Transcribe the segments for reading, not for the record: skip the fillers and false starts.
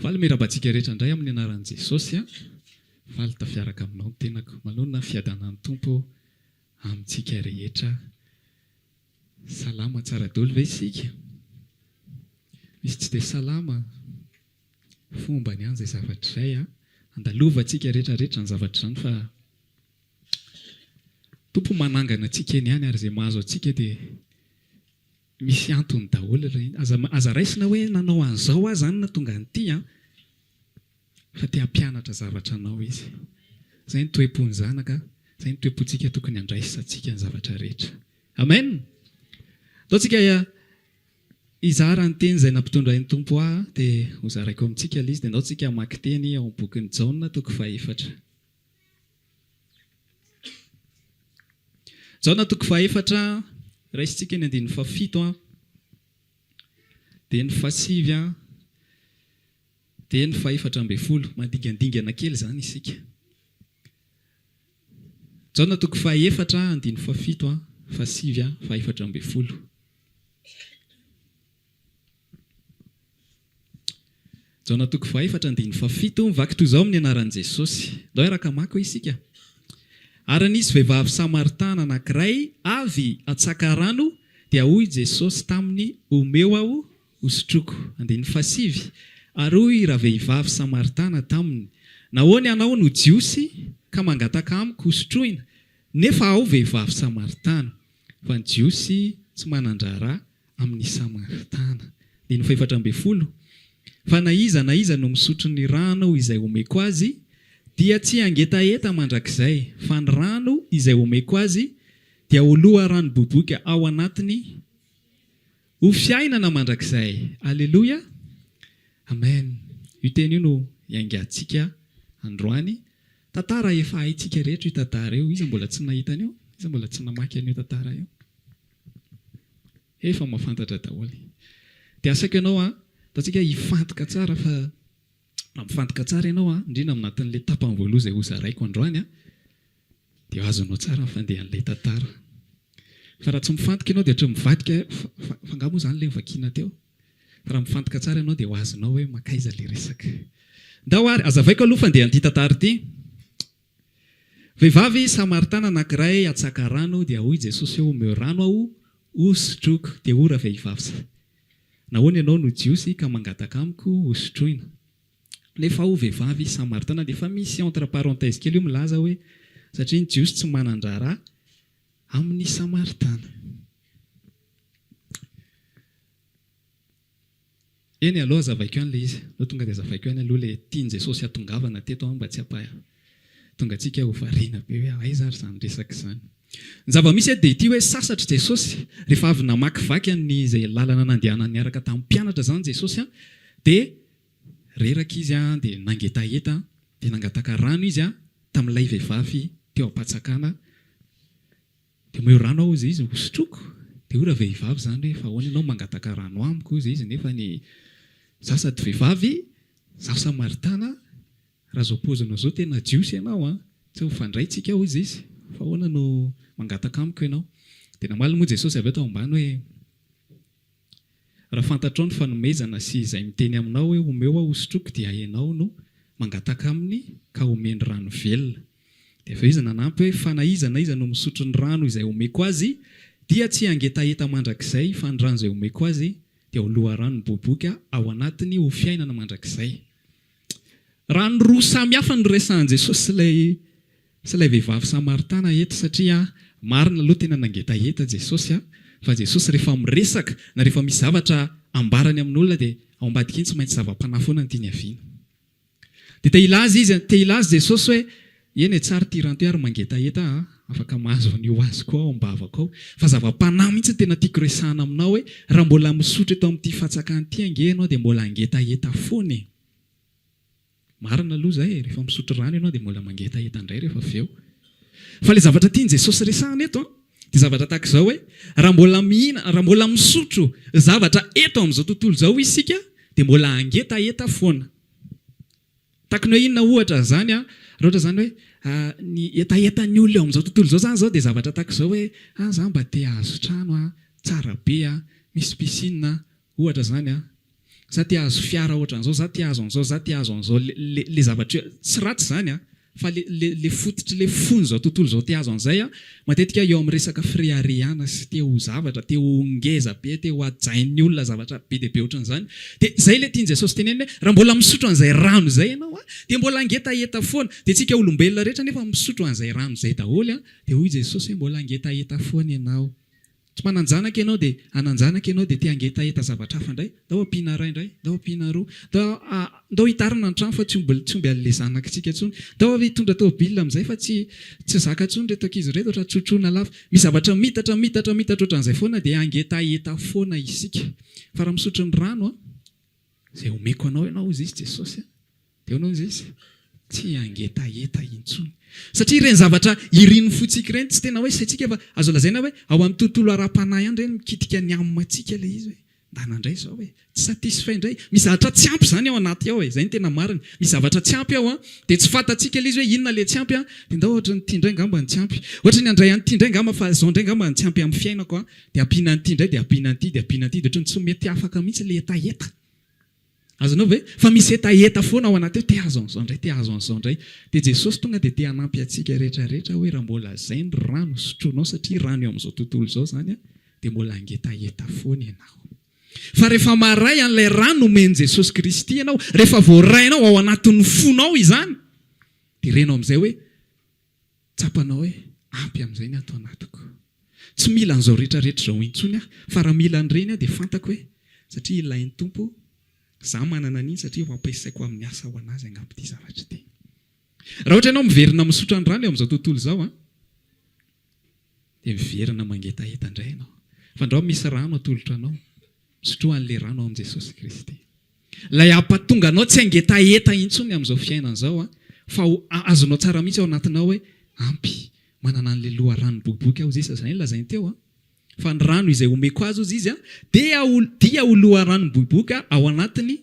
Valy mirabantsika rehetra indray amin'ny anaran'i Jesosy. Valy tafiaraka aminao ny tenako. Manonona fiadanan'ny Tompo amintsika rehetra. Salama tsara daholo ve isika? Misy tsy dia salama. Fomba ny an'izay zavatra izay. Andalovantsika rehetrarehetra ny zavatra izany fa Tompo manangana antsika eny ihany ary izay mahazo antsika dia misy antony daholo. Aza raisina hoe nanao an'izao aza zany na tonga an'ity fa te hampianatra zavatra anao izy. Izay ny toe-pon'ny zanaka, izay ny toe-pontsika tokony handraisantsika ny zavatra rehetra. Amen. Ataontsika izara ny teny izay nampitondra ny Tompo dia hozaraiko amintsika ilay izy dia anaontsika hamaky teny ao amin'ny bokin'ny Jaona toko 4. Jaona toko 4 raisintsika ny 7 dia ny 9 dia ny 14. Mandingandingana kely zany isika. Jaona toko 4 7 14. Jaona toko 4 7 mivaky toy izao amin'ny anaran'i Jesosy. Ndao araka mako isika. Ary nisy vehivavy Samaritana anankiray avy atsaka rano dia hoy Jesosy taminy omeo aho hosotroko. 7. Ary hoy raha vehivavy Samaritana taminy, nahoany anao no jiosy ka mangataka amiko hosotroina, nefa aho vehivavy Samaritana. Fa ny jiosy tsy manandrara amin'ny Samaritana. 14. Fa na iza no misotro ny rano izay omeko azy, dia tsy hangetaeta mandrakizay, fa ny rano izay omeko azy dia oloa rano boboka ao anatiny ho fiainana mandrakizay. Alleluia. Amen. Io teny io no iangatsika androany. Tantara efa haitsika rehetra io tantara io. Iza mbola tsy nahita an'io? Iza mbola tsy namaky an'io tantara io? Efa mahafantatra daholo. Dia asaiko ianao ataontsika hifantoka tsara fa mifantoka tsara ianao indrindra aminatin'ilay tapany voaloha izay hozaraiko androany dia azonao tsara fandehan'ilay tantara. Fa raha tsy mifantoka ianao dia ohatra mivadika fa angamba izany ilay vakiana teo. Fa raha mifantoka tsara ianao dia ho azonao hoe makaiza ilay resaka. Ndao ary azavaiko aloha fandehan'ity tantara ity. Vehivavy Samaritana anankiray atsaka rano dia hoy Jesosy hoe omeo rano aho hosotroko. Dia ora vehivavy, nahoany ianao no jiosy ka mangataka amiko hosotroina. Nefa ho vehivavy Samaritana dia efa misy entre parenthèse kely io milaza hoe satria ny jiosy tsy manandrara amin'ny Samaritana. Eny aloha azavaiko ihany ilay izy. Aloha tonga dia azavaiko ihany aloha ilay tiany Jesosy hatongavana teto mba tsy hapahy. Tonga antsika ho variana be hoe aiza ary izany resaka izany. Ny zava-misy dia ity hoe sasatra Jesosy rehefa avy namakivaky ny izay lalana nandehanany niaraka tamin'ny mpianatra izany Jesosy dia reraka izy dia nangetaeta dia nangataka rano izy tamin'ilay vehivavy teo am-patsakana. Dia omeo rano ao izy hosotroko. Dia ora vehivavy izany hoe fa ahoana ianao mangataka rano amiko izy nefa ny zaho sady vehivavy, zaho Samaritana, raha zao paozinao zao tena jiosy ianao tsy ho fandraitsika hoy izy. Fa ahoana no mangataka amiko ianao? Dia namaly moa Jesosy avy eto ambany hoe raha fantatrao ny fanomezana sy izay miteny aminao hoe omeo aho hosotroko dia ianao no mangataka aminy ka omeny rano velona. Dia avy eo izy nanampy hoe fa na iza no misotro ny rano izay omeko azy dia tsy hangetaeta mandrakizay, fa ny rano izay omeko azy dia oloa rano boboka ao anatiny ho fiainana mandrakizay. Rano roa samy hafa no resahan Jesosy sy ilay vehivavy Samaritana eto satria marina aloha tena nangetaeta Jesosy fa Jesosy rehefa miresaka na rehefa misy zavatra ambarany amin'olona dia ao ambadika iny tsy maintsy zava-panahy foana ny tiany haviana. Dia te hilaza Jesosy hoe eny tsara tiranto ary mangetaeta afaka mahazo an'io azy koa ao am-bavako ao. Fa zava-panahy mihitsy tena tiako resahana aminao hoe raha mbola misotro eto amin'ity fatsakany ity ange ianao dia mbola angetaeta foana. Marina aloha izay rehefa misotro rano ianao dia mbola mangetaeta indray rehefa avy eo. Fa ilay zavatra tiany Jesosy resahana eto dia zavatra tahaka izao hoe raha mbola mihina, raha mbola misotro zavatra eto amin'izao tontolo izao isika dia mbola angetaeta foana. Tahaka ny hoe inona ohatra zany raha ohatra zany hoe ny etaetan'ny olona eo amin'izao tontolo izao zany izao dia zavatra tahaka izao hoe zaho mba te hahazo trano tsara be misy piscine ohatra zany za tia azo fiara ohatran'izao, za tia azo an'izao, za tia azo an'izao, le zavatra tsy ratsy zany a, fa le fototry le fony zao tontolo zao tia azo an'izay a, matetika eo amin'ny resaka friariana sy te ho zavatra, te ho ngeza be, te ho ajain'ny olona zavatra be dia be ohatran'izany. Dia zay le tiany Jesosy teneniny hoe raha mbola misotro an'izay rano izay ianao a, dia mbola angetaheta foana. Dia tsika olombelona rehetra nefa misotro an'izay rano izay daholo a, dia hoy Jesosy hoe mbola angetaheta foana ianao. Tsy mananjanaka ianao dia ananjanaka ianao dia te angetaheta zavatra hafa indray, dao ampiana ray indray, dao ampiana roa, dao hitarina ny trano fa tsy omby an'ilay zanakitsika intsony, dao hitondra tômôbilina amin'izay fa tsy zaka intsony reto ankizy reto ohatran'ny trotroana lava. Misy zavatra mitatra ohatran'izay foana dia angetaheta foana isika. Fa raha misotro ny rano a, izay omeko anao ianao izy izy Jesosy a, dia ianao izy izy tsy angetaheta intsony. Satria ireny zavatra iriny fotsika ireny tsy tena hoe saitsika fa azo lazaina hoe ao amin'ny tontolo ara-panahy ihany ireny mikitika ny amantsika ilay izy hoe ndanandray izao hoe tsy satisfait indray, misy zavatra tsy ampy izany ao anaty ao e, izay no tena mariny. Misy zavatra tsy ampy ao a, dia tsy fantatsika ilay izy hoe inona ilay tsy ampy a, dia ndao ohatra nyity indray angamba ny tsy ampy, ohatra ny andray an'ity indray angamba fa izao indray angamba ny tsy ampy amin'ny fiainako a, dia ampiana an'ity indray, dia ampiana an'ity, dia ampiana an'ity, dia ohatran'ny tsy mety afaka mihitsy ilay hetaheta. Azonao ve? Fa misy hetaheta foana ao anaty te azo an'izao indray, te azo an'izao indray. Dia Jesosy tonga dia te hanampy antsika rehetrarehetra hoe raha mbola izay ny rano sotronao, satria rano eo amin'izao tontolo izao zany a, dia mbola angetaheta foana ianao. Fa rehefa maray an'ilay rano omeny Jesosy Kristy ianao, rehefa voarainao ao anatin'ny fonao izany, dia renao amin'izay hoe tsapanao hoe ampy amin'izay ny atao anatiko. Tsy mila an'izao rehetrarehetra izao intsony a, fa raha mila an'ireny a dia fantako hoe satria ilain'ny Tompo za manana an'iny satria ho ampiasaiko amin'ny asa ho anazy angamba ity zavatra ity. Raha ohatra ianao miverina misotro ny rano eo amin'izao tontolo izao a, dia miverina mangetaheta indray ianao. Fa andao misy rano atolotra anao, misotro an'ilay rano ao amin'i Jesosy Kristy. Ilay ampatonga anao tsy angetaheta intsony amin'izao fiainana izao a, fa azonao tsara mihitsy ao anatinao hoe ampy manana an'ilay loharano boboka aho zay izay lazainy teo a. Fa ny rano izay omeko azy izy a, dia ho loharano boboka ao anatiny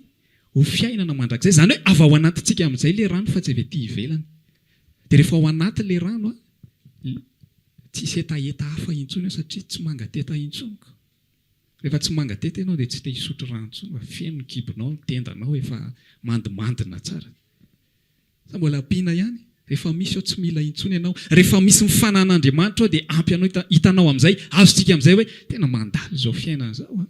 ho fiainana mandrakizay. Zany hoe avy ao anatintsika amin'izay ilay rano fa tsy avy ivelany. Dia rehefa ao anaty ilay rano a, tsisy hetaheta hafa intsony ao satria tsy mangateta intsony. Rehefa tsy mangateta ianao dia tsy te hisotro rano intsony, fa feno ny kibonao, ny tendanao efa mandimandina tsara. Sa mbola ampiana ihany. Rehefa misy ao tsy mila intsony ianao. Rehefa misy mifanan'Andriamanitra ao dia ampy anao hitanao amin'izay, azontsika amin'izay hoe tena mandalo izao fiainana izao a.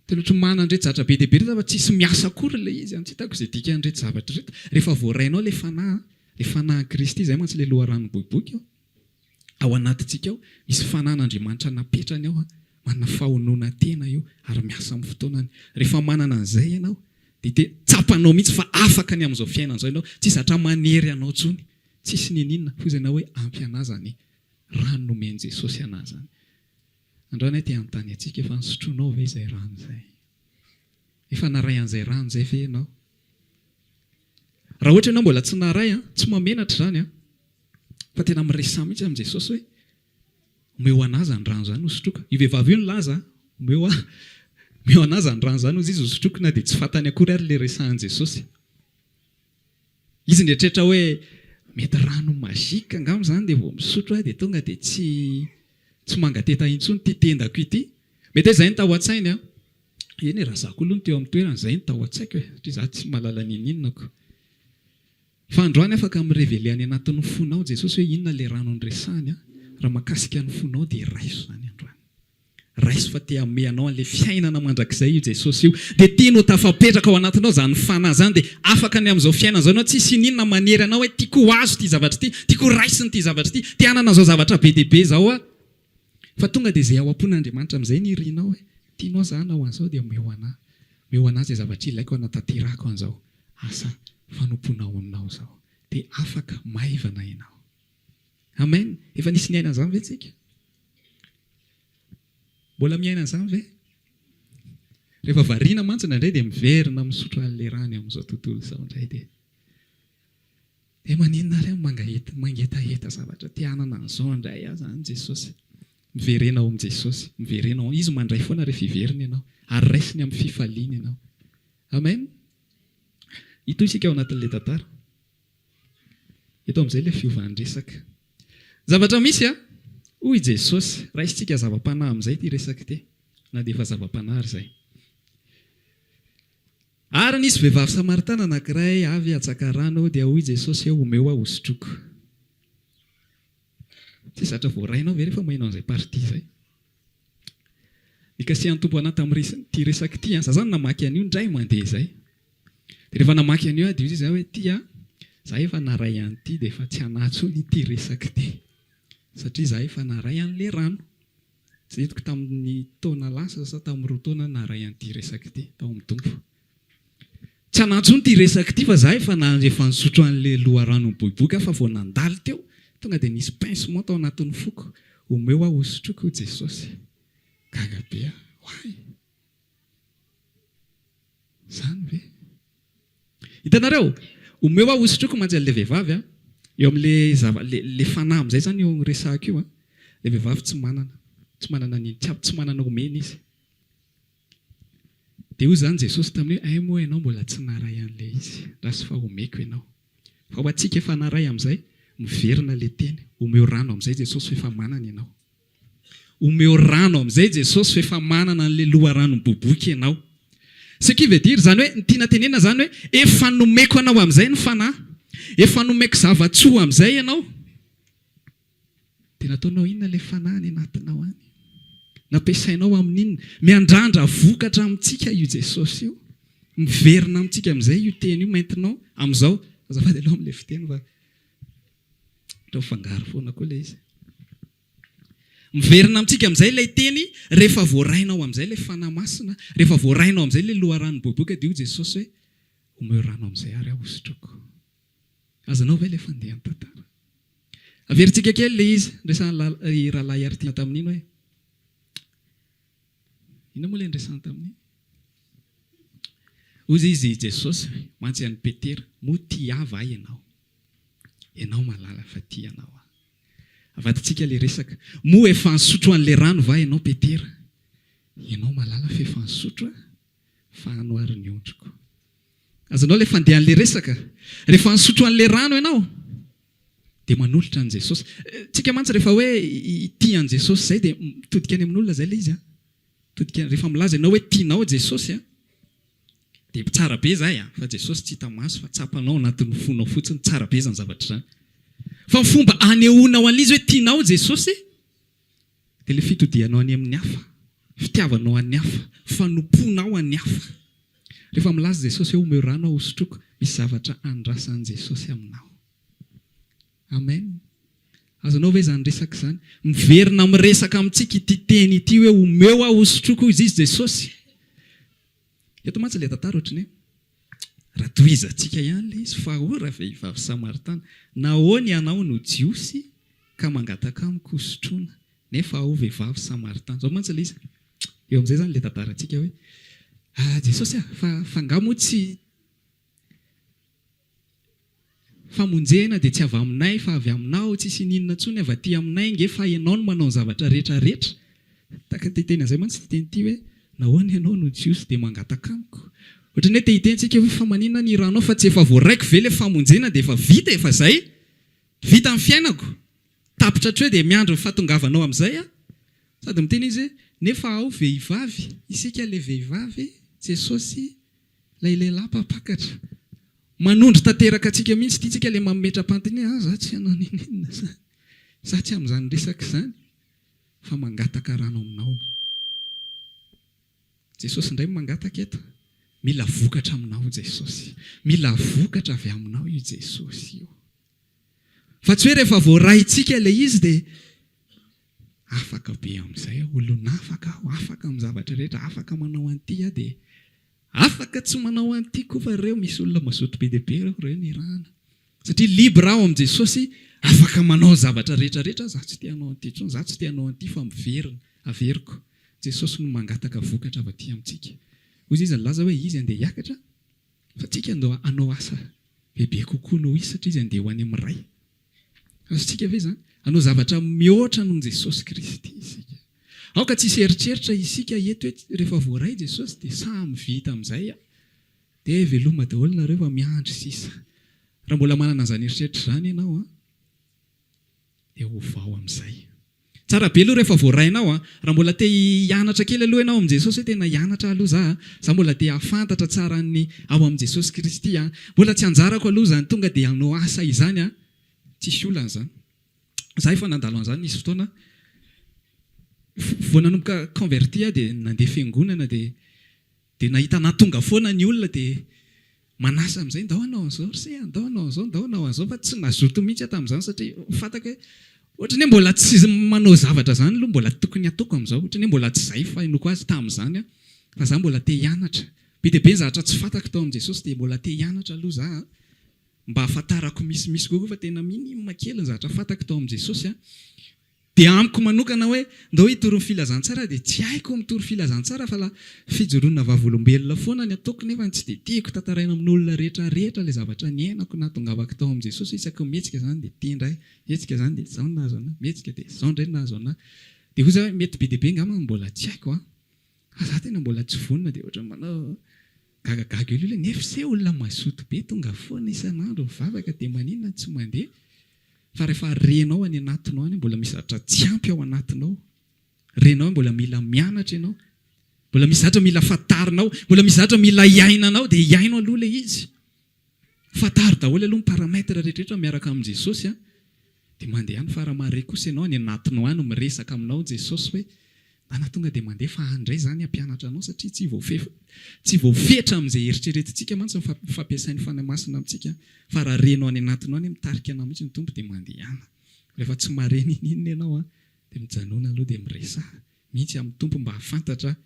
Tena ohatry manandreto zavatra be dia be rehefa tsy misy miasa akory ilay izy, tsy hitako izay dika an'ireto zavatra reto. Rehefa voarainao ilay fanahy Kristy izay mantsy ilay loharano boiboika ao. Ao anatintsika ao misy fanan'Andriamanitra napetrany ao a, manana fahonoana tena io ary miasa amin'ny fotoanany. Rehefa manana an'izay ianao dia tsapanao mihitsy fa afaka ny amin'izao fiainana izao ianao, tsy zatra manery anao intsony, tsisy ninina, fa izay hoe ampy anazy any rano nomeny Jesosy anazy any. Androany hoe te anontany antsika, efa nisotronao ve izay rano izay? Efa naray an'izay rano izay ve ianao? Raha ohatra ianao mbola tsy naray a, tsy mamenatra izany a, fa tena miresah mihitsy amin'i Jesosy hoe omeo anazy ny rano izany ho sotroka. Io vehivavy io nilaza, omeo anazy ny rano izany izy ho sotroka, na dia tsy fantany akory ary ilay resahan'i Jesosy. Izy neritreritra hoe mety rano mazika angamba izany dia vao misotro dia tonga dia tsy mangateta intsony ity tendako ity. Mety hoe izay no tao an-tsainy a. Eny raha zako aloha no teo amin'ny toerana, izay no tao an-tsaiko hoe satria za tsy mahalala ninonako. Fa androany afaka mirevele any anatin'ny fonao Jesosy hoe inona ilay rano nyresahany a. Raha makasika ny fonao dia raiso izany androany. Raiso fa te hanome anao an'ilay fiainana mandrakizay io Jesosy io. Dia tianao tafapetraka ao anatinao izany fanahy izany dia afaka ny amin'izao fiainana izao ianao tsisy ninona manery anao hoe tiako azo ity zavatra ity, tiako raisiny ity zavatra ity, te hanana izao zavatra be dia be izao a. Fa tonga dia izay ao am-pon'Andriamanitra amin'izay ny irianao hoe tianao izany ao an'izao dia omeo anazy zavatra ilaiko hanatanterahako an'izao asa fanomponao aminao izao. Dia afaka maivana ianao. Amen. Efa nisy niaina an'izany ve tsika? Mbola miaina an'izany ve? Rehefa variana mantsina indray dia miverina misotro an'ilay rano amin'izao tontolo izao indray dia maninona ary mangetaheta zavatra te hanana an'izao indray aza any Jesosy. Miverena ao amin'i Jesosy, miverena ao. Izy mandray foana rehefa hiverina ianao, ary raisiny amin'ny fifaliana ianao. Amen. Ito isika ao anatin'ilay tantara. Eto amin'izay ilay fiovan'ny resaka. Zavatra misy a, hoy Jesosy, raisitsika zava-panahy amin'izay ity resaka ity, na dia efa zava-panahy ary izay. Ary nisy vehivavy Samaritana anankiray avy hatsaka rano dia hoy Jesosy eo omeo aho hosotroko. Tsy zatra voarainao ve rehefa mainao an'izay party izay? Nikasihan'ny tompo anahy tamin'ity resaka ity, za zany namaky an'io ndray mandeha izay. Dia rehefa namaky an'io dia izy hoe ity za efa naray an'ity dia efa tsy hanatsony ity resaka ity. Satria za efa naray an'ilay rano. Izay hitako tamin'ny taona lasa sa tamin'ny 2 taona naray an'ity resaka ity tao amin'ny tompo. Tsy hanatsony ity resaka ity fa za efa nisotro an'ilay loharano miboiboika fa vao nandalo teo tonga dia nisy pincement tao anatin'ny foko. Omeo aho hosotroko Jesosy. Gaga be hoay. Zany ve? Hitanareo, omeo aho hosotroko mantsy an'ilay vehivavy eo amin'ilay fanahy amin'izay zany eo resahako io. Ilay vehivavy tsy manana ny tsy manana omena izy. Dia io zany Jesosy tamin'io ay moa ianao mbola tsy naray an'ilay izy raha sy fa omeko ianao. Fa ho antsika efa naray amin'izay miverina ilay teny. Omeo rano amin'izay Jesosy fa efa manana ianao. Omeo rano amin'izay Jesosy fa efa manana an'ilay loharano miboiboika ianao. Ce qui veut dire zany hoe ny tiana tenena zany hoe efa nomeko anao amin'izay ny fanahy. Efa nomeko zava-tsoa amin'izay ianao. Dia nataonao inona ilay fanahy ny anatinao any? Nampiasainao amin'inona? Miandrandra vokatra amintsika io Jesosy io. Miverina amintsika amin'izay io teny io maintenant amin'izao. Azafady aloha amin'ilay fiteny fa rao fangaro foana koa ilay izy. Miverina amintsika amin'izay ilay teny rehefa voarainao amin'izay ilay fanahy masina, rehefa voarainao amin'izay ilay loharano boiboika dia io Jesosy hoe omeo rano amin'izay ary aho hosotroko. Azanao ve ilay fandeha ny tantara? Averintsika kely ilay izy resahan'ny rahalahy ary tia tamin'iny hoe ina moa ilay nresahany tamin'iny? Ozy izy Jesosy mantsy an'i Petera, moa tia ava ianao. Ianao malala fa tia anao. Avatantsika ilay resaka. Moa efa nisotro an'ilay rano va ianao Petera? Ianao malala fa efa nisotro fa anoary ny ondriko. Azanao ilay fandeha an'ilay resaka. Rehefa nisotro an'ilay rano ianao dia manolotra an'i Jesosy. Tsika mantsy rehefa hoe tia an'i Jesosy izay dia mitodika any amin'olona izay ilay izy. Rehefa milaza ianao hoe tianao Jesosy dia tsara be izay fa Jesosy tsy hita maso fa tsapanao anatin'ny fonao fotsiny, tsara be izany zavatra izany. Fa ny fomba anehoanao an'izy hoe tianao Jesosy dia ilay fitodianao any amin'ny hafa, fitiavanao any hafa, fanomponao any hafa. Rehefa milaza Jesosy hoe omeo rano aho hosotroko, misy zavatra andrasan'i Jesosy aminao. Amen. Azanao ve izany resaka izany? Miverina miresaka amintsika ity teny ity hoe omeo aho hosotroko izy Jesosy. Eto mantsy ilay tantara ohatrany raha tohizantsika ihany ilay izy fa ora vehivavy Samaritana. Nahoana ianao no jiosy ka mangataka amiko hosotroana nefa aho vehivavy Samaritana. Zao mantsy ilay izy. Eo amin'izay zany ilay tantarantsika hoe Jesosy fa angamo tsy famonjena dia tsy avy aminay fa avy aminao, tsisy ninona intsony avy aty aminay nge fa ianao no manao ny zavatra rehetra rehetra. Taka teteny an'izay mantsy teny ity hoe nahoana ianao no jiosy dia mangataka amiko. Ohatrany hoe te-hitentsika hoe fa maninona ny ranao fa tsy efa voaraiko ve ilay famonjena dia efa vita efa izay. Vita amin'ny fiainako. Tapitra hoe dia miandry ny fahatongavanao amin'izay sady miteny izy nefa ao vehivavy, isika ilay vehivavy Jesosy ilay lehilahy mpampakatra. Manondro tanteraka antsika mihitsy ity tsika ilay mametra-pantiny za tsy hanao ninona izany. Za tsy amin'izany resaka izany fa mangataka rano aminao. Jesosy indray mangataka eto. Mila vokatra aminao Jesosy. Mila vokatra avy aminao io Jesosy io. Fa tsy hoe rehefa voaraintsika ilay izy dia afaka be amin'izay olona afaka amin'ny zavatra rehetra, afaka manao an'ity dia afaka tsy manao an'ity koa fa ireo misy olona mazoto be dia be ireo ny rahana. Satria libre aho amin'i Jesosy afaka manao zavatra rehetra rehetra. Za tsy tia hanao an'ity intsony, za tsy tia hanao an'ity fa miverina, averiko. Jesosy no mangataka vokatra avy aty amintsika. Hoy izy nilaza hoe izy andeha hiakatra fa tsika hanao asa bebe kokoa noho izy satria izy andeha ho any amin'ny ray. Azontsika ve izany? Hanao zavatra mihoatra noho Jesosy Kristy isika. Aoka tsy eritreritra isika eto hoe rehefa voaray Jesosy dia samy vita amin'izay dia veloma daholo nareo fa miandry sisa. Raha mbola manana an'izany eritreritra izany ianao dia ho vao amin'izay. Tsara be aloha rehefa voarainao raha mbola te hianatra kely aloha ianao amin'i Jesosy hoe tena hianatra aloha za mbola te hafantatra tsara ny ao amin'i Jesosy Kristy mbola tsy anjarako aloha zany tonga dia hanao asa izany tsisy olana zany. Za efa nandalo an'izany nisy fotoana vao nanomboka converti dia nandeha fiangonana dia nahita natonga foana ny olona dia manasa amin'izay ndao anao an'izao ndao anao an'izao ndao anao an'izao fa tsy nazoto mihitsy tamin'izany satria fantako hoe ohatrany hoe mbola tsy manao zavatra zany aloha mbola tokony ataoko amin'izao ohatrany hoe mbola tsy izay fahinoko azy tamin'izany fa za mbola te hianatra be dia be ny zavatra tsy fantako tao amin'i Jesosy dia mbola te hianatra aloha za mba hafantarako misimisy kokoa fa tena minima kely ny zavatra fantako tao amin'i Jesosy dia amiko manokana hoe ndao hitoro ny filazantsara dia tsy haiko mitoro filazantsara fa la fijoroana vavolombelona foana ny ataoko nefa tsy dia tiako tantaraina amin'olona rehetrarehetra ilay zavatra niainako natongavako tao amin'i Jesosy isaky mihetsika zany dia tia indray hetsika zany dia izao nahazo anahy mihetsika dia izao indray nahazo anahy dia hoy za hoe mety be dia be ngamba mbola tsy haiko za tena mbola tsy vonona dia ohatra manao gagagaga elo nefa se olona mazoto be tonga foana isan'andro mivavaka dia maninona tsy mandeha fa rehefa renao any anatinao any mbola misy zavatra tsy ampy ao anatinao renao mbola mila mianatra ianao mbola misy zavatra mila fantarinao mbola misy zavatra mila hiainanao dia hiainao aloha ilay izy fantaro daholo aloha ny paramètre rehetrarehetra miaraka amin'i Jesosy dia mandeha any fa raha mahare kosa ianao any anatinao any miresaka aminao Jesosy hoe anatonga dia mandeha fa andray zany hampianatra anao satria tsy voafetra amin'izay eritreretintsika mantsy ny fampiasain'ny fanamasina amintsika fa raha renao any anatinao any mitarika anao mihitsy ny tompo dia mandeha ana rehefa tsy mareny ininona ianao dia mijanona aloha dia miresaha mihitsy amin'ny tompo mba hafantatra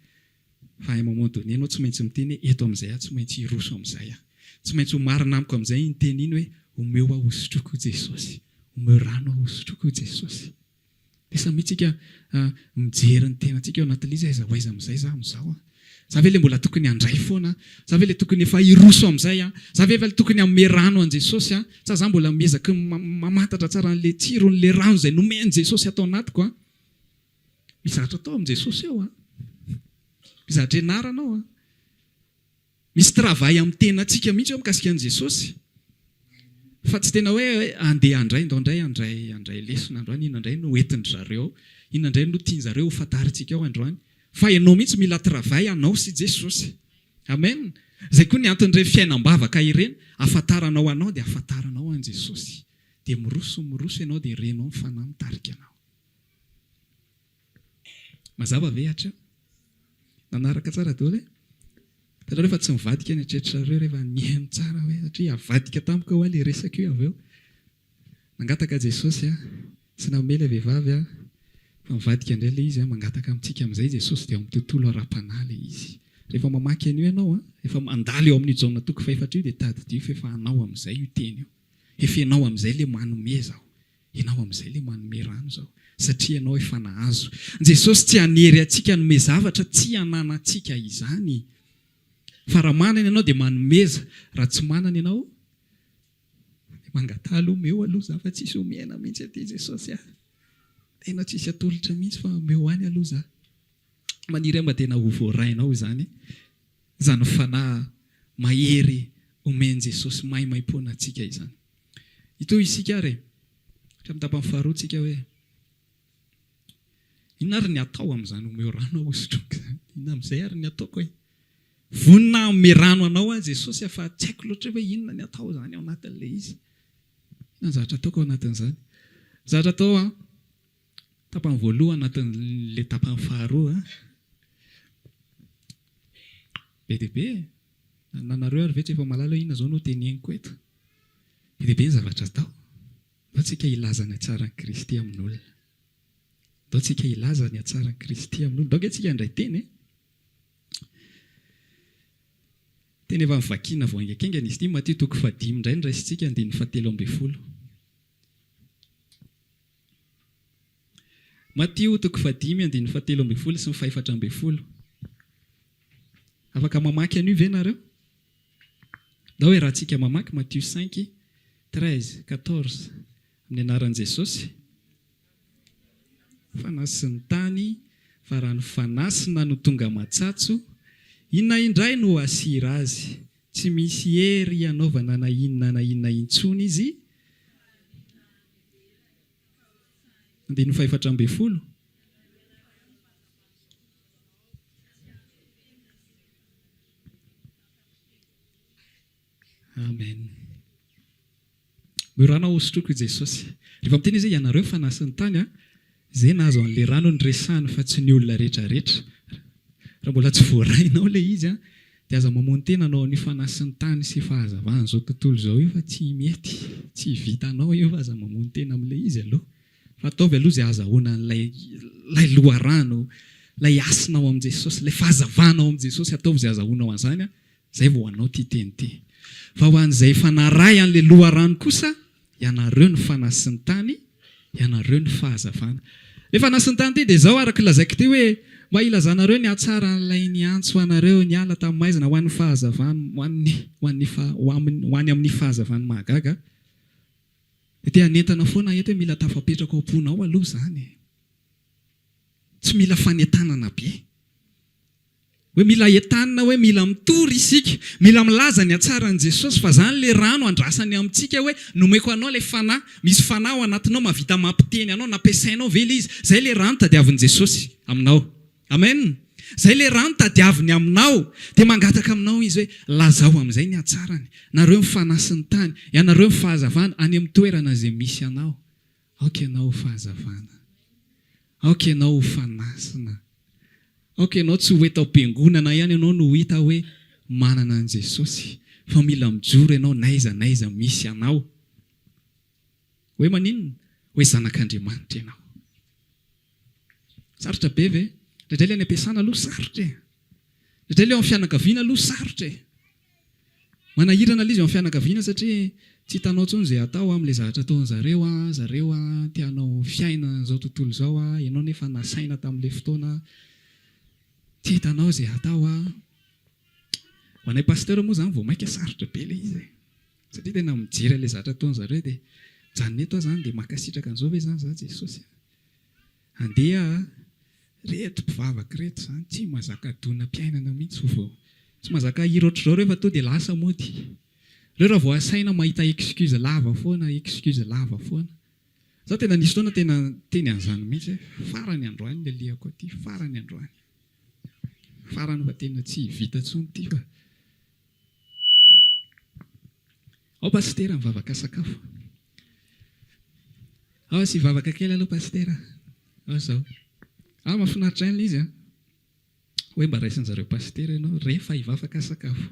fa ay mamoandony ianao tsy maintsy miteny hoe eto amin'izay tsy maintsy hiroso amin'izay tsy maintsy ho marina amiko amin'izay ny teny iny hoe omeo aho hosotroko Jesosy omeo rano aho hosotroko Jesosy Lesa mihitsika mijery ny tenantsika eo anatin'ilay izy aiza ho aiza amin'izay za amin'izao za ve le mbola tokony handray foana za ve le tokony efa hiroso amin'izay za ve le tokony hamme rano an' Jesosy sa za mbola miezaka mamantatra tsara n'le tsiro n'le rano izay nomen' Jesosy atao anatiko misy zavatra atao amin'i Jesosy eo misy zavatra ianaranao misy travail amin'ny tenantsika mihitsy eo mikasika an'i Jesosy fa tsy tena hoe andeha andray ndao andray lesona androany iny andray no entindry zareo iny andray no tiany zareo fantaritsika ao androany fa ianao mihitsy mila travail anao sy Jesosy amen zay koa ny anton'ireny fiainam-bavaka ireny afantaranao anao dia afantaranao an' Jesosy dia miroso ianao dia renao ny fanahy mitarika anao mazava ve hatra nanaraka tsara daholo Tara rehefa tsy mivadika ny eritreretrareo rehefa nihaino tsara hoe satria avadika tampoka ho ilay resaka io avy eo. Mangataka Jesosy sy namela vehivavy fa mivadika indray ilay izy mangataka amintsika amin'izay Jesosy dia amin'ny tontolo ara-panahy ilay izy. Rehefa mamaky an'io ianao efa mandalo eo amin'ny jaona toko fahaefatra io dia tadidio fa efa anao amin'izay io teny io. Efa ianao amin'izay ilay manome zao. Ianao amin'izay ilay manome rano zao. Satria ianao efa nahazo. Jesosy tsy hanery antsika hanome zavatra, tsy hananantsika izany. Fa raha manana ianao dia manomeza, raha tsy manana ianao dia mangatalo omeo aloha za fa tsisy omena mihitsy aty Jesosy tena tsisy atolotra mihitsy fa omeo any aloha za. Maniry mba tena ho voarainao izany izany fanahy mahery omen Jesosy maimaimpona antsika izany. Ito isika re hatramin'ny tapany faharoa tsika hoe inona ary ny atao amin'izany omeo rano hosotroka izany? Inona amin'izay ary ny ataoko hoe vonina ame rano anao Jesosy fa tsy haiko loatra hoe inona ny atao izany ao anatin'ilay izy. Inona zavatra ataoko ao anatin'izany? Zavatra atao tapany voalohany anatin'ilay tapany faharoa be dia be nanareo ary ve tsy efa malala hoe inona izao no teneniko eto. Be dia be ny zavatra atao. Ndao tsika ilaza ny hatsaran'i Kristy amin'olona. Ndao tsika ilaza ny hatsaran'i Kristy amin'olona. Ndao tsika indray teny teny efa mivakina vao haingaikaingana izy ity Matthieu toko 5 indray ny raisintsika 17. Matthieu toko 5 17 sy 14. Afaka mamaky an'io ve nareo? Ndao hoe raha tsika mamaky Matthieu 5 13 14 amin'ny anaran'i Jesosy. Fanasin'ny tany fa raha ny fanasina no tonga matsatso, inona indray no asira azy, tsy misy hery hanaovana na inona intsony izy. 14 Amen. Miorana hosotroko i Jesosy. Rehefa miteny izy ianareo fanasiny tany izay nahazo an'ilay rano nyresahany fa tsy ny olona rehetrarehetra. Raha mbola tsy voarainao ilay izy dia aza mamono tena anao ny fanasiny tany sy fahazavana izao tontolo izao io fa tsy mety, tsy vitanao io fa aza mamono tena amin'ilay izy aloha. Fa ataovy aloha izay azahoana an'ilay loharano, ilay asinao amin'i Jesosy, ilay fahazavanao amin'i Jesosy, ataovy izay azahoanao an'izany izay vao anao ity teny ity. Fa ho an'izay fanaray an'ilay loharano kosa, ianareo ny fanasiny tany, ianareo ny fahazavana. Ilay fanasiny tany ity dia izao araka lazaiko ity hoe mba ilazanareo ny atsara an'ilay niantso anareo niala tamin'ny maizina ho an'ny fahazavana, ho any amin'ny fahazavana mahagaga. Dia hanentana foana eto hoe mila tafapetraka ao am-ponao aloha izany. Tsy mila fanentanana be. Hoe mila entanina, hoe mila mitory isika, mila milaza ny atsaran'i Jesosy, fa izany ilay rano andrasany amintsika hoe nomeko anao ilay fanahy, misy fanahy ao anatinao mahavita mampiteny anao, nampiasainao ve ilay izy. Izay ilay rano tadiavin'i Jesosy aminao. Amen. Izay ilay rano tadiaviny aminao, dia mangataka aminao izy hoe lazao amin'izay ny atsarany. Nareo mifanasiny tany, ianareo mifahazavana any amin'ny toerana izay misy anao. Aoka ianao fahazavana. Aoka ianao fanasina. Aoka ianao tsy ho eto am-piangonana ihany ianao no hita hoe manana an' Jesosy. Fa mila mijoro ianao n'aiza misy anao. Hoe maninona? Hoe zanak'Andriamanitra ianao. Sarotra be ve? Indray ilay any am-piasana aloha sarotra e. Indray ilay ao amin'ny fianakaviana aloha sarotra e. Manahirana ilay izy ao amin'ny fianakaviana satria tsy hitanao intsony izay atao amin'ilay zavatra ataon'zareo zareo tianao fiaina izao tontolo izao ianao nefa nasaina tamin'ilay fotoana tsy hitanao izay atao ho anay pasteur moa izany vao mainka sarotra be ilay izy satria tena mijery ilay zavatra ataon'zareo dia janony eto izany dia makasitraka an'izao ve izany Jesosy andeha reto mpivavaka reto izany tsy mazaka adona-piainana mihitsy vao tsy mazaka hira ohatr'izao rehefa tonga dia lasa mody. Reo raha vao asaina mahita excuse lava foana. Zaho tena nisy fotoana tena teny an'izany mihitsy farany androany ilay liako aty, farany androany. Farany fa tena tsy vita intsony ity fa. Ao pasitera mivavaka sakafo. Ao sy vavaka kely aloha pasitera. Ao izao. Mahafinaritra ilay izy hoe mba raisin'zareo pasitera ianao rehefa hivavaka sakafo.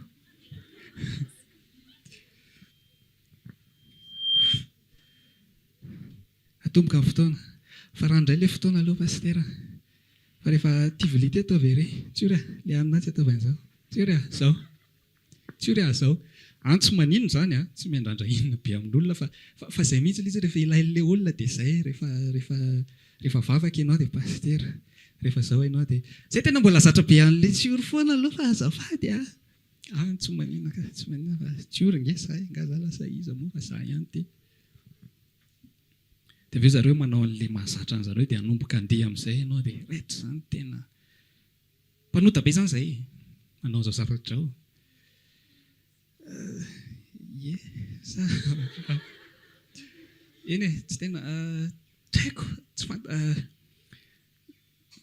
Atomboka ny fotoana. Fa raha indray ilay fotoana aloha pasitera. Fa rehefa tivoli teto avy tsory ilay anina tsy ataovana izao. Tsory izao. Tsory izao. Antso manino izany tsy miandrandra inona be amin'olona fa izay mihitsy ilay izy rehefa ilain'ilay olona dia izay rehefa vavaka ianao dia pasitera. Rehefa izao ianao dia izay tena mbola zatra be an'ilay tsory foana aloha fa azafady tsy manino fa tsory ngaza lasa iza moa fa za ihany ty. Dia avy eo zareo manao an'ilay mahazatra an'zareo dia hanomboka andeha amin'izay ianao dia reto izany tena mpanota be izany izay manao an'izao zavatra ao. Eny tsy tena tsy haiko tsy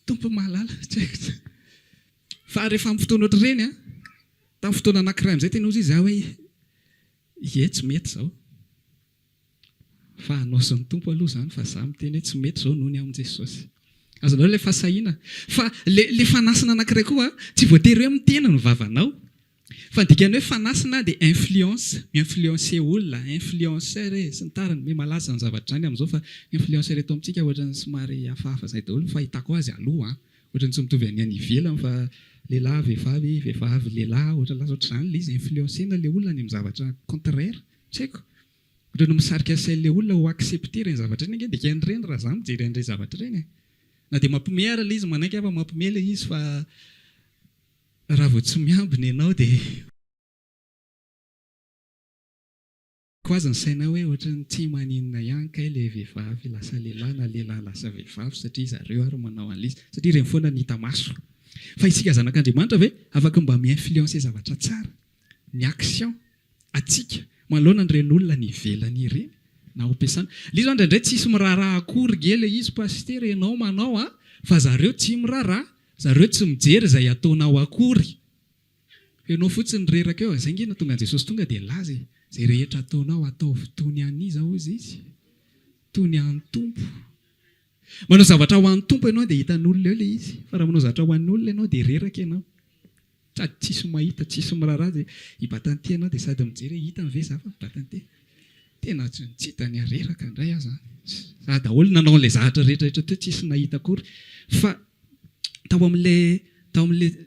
tompo mahalala tsy haiko fa rehefa amin'ny fotoana ohatr'ireny tamin'ny fotoana anankiray amin'izay tena ozy izy hoe tsy mety izao fa hanaosin'ny tompo aloha izany fa za miteny hoe tsy mety izao noho ny amin' Jesosy. Azonao ilay fahasahiana fa ilay fanasina anankiray koa tsy voatery hoe mitena no vavanao fa dikany hoe fanasina dia influencer olona, influenceur sy ny tariny me malaza ny zavatra izany amin'izao fa influenceur eto amintsika ohatrany somary hafahafa izay daholo ny fahitako azy aloha ohatrany tsy mitovy any ivelany fa lehilahy vehivavy, vehivavy lehilahy ohatra lasa ohatr'izany ilay izy influencer-na ilay olona any amin'ny zavatra contraire tsy haiko ohatrany misarika sain'ilay olona ho accepter ireny zavatra ireny dia kan'ireny raha izany mijery an'ireny zavatra ireny na dia mampiomehy ary ilay izy manaiky fa mampiomehy ilay izy fa raha vao tsy miambina ianao dia ko azy ny saina hoe ohatrany tsy maninona ihany kay ilay vehivavy lasa lehilahy na lehilahy lasa vehivavy satria zareo ary manao an'ilay izy satria ireny foana ny hita maso fa isika zanak'Andriamanitra ve afaka mba mi-influencer zavatra tsara ny action atsika manoloana an'ireny olona ny ivelany ireny na ho ampiasana ilay izy indraindray tsisy miraharaha akory gela izy pasitera ianao manao fa zareo tsy miraharaha zareo tsy mijery izay ataonao akory Ianao fotsiny reraka eo, izay ngena tonga Jesosy tonga dia laza izay rehetra ataonao ataovy toy ny aniza hozy izy, toy ny an'ny tompo. Manao zavatra ho an'ny tompo ianao dia hitan'olona eo ilay izy, fa raha manao zavatra ho an'ny olona ianao dia reraka ianao. Sady tsisy mahita, tsisy miraharaha, hibatanty ianao dia sady mijery hita ve za fa hibatanty. Tena tsy hita ny reraka indray aza. Za daholo nanao an'ilay zavatra rehetrarehetra teo tsisy nahita akory. Fa tao amin'ilay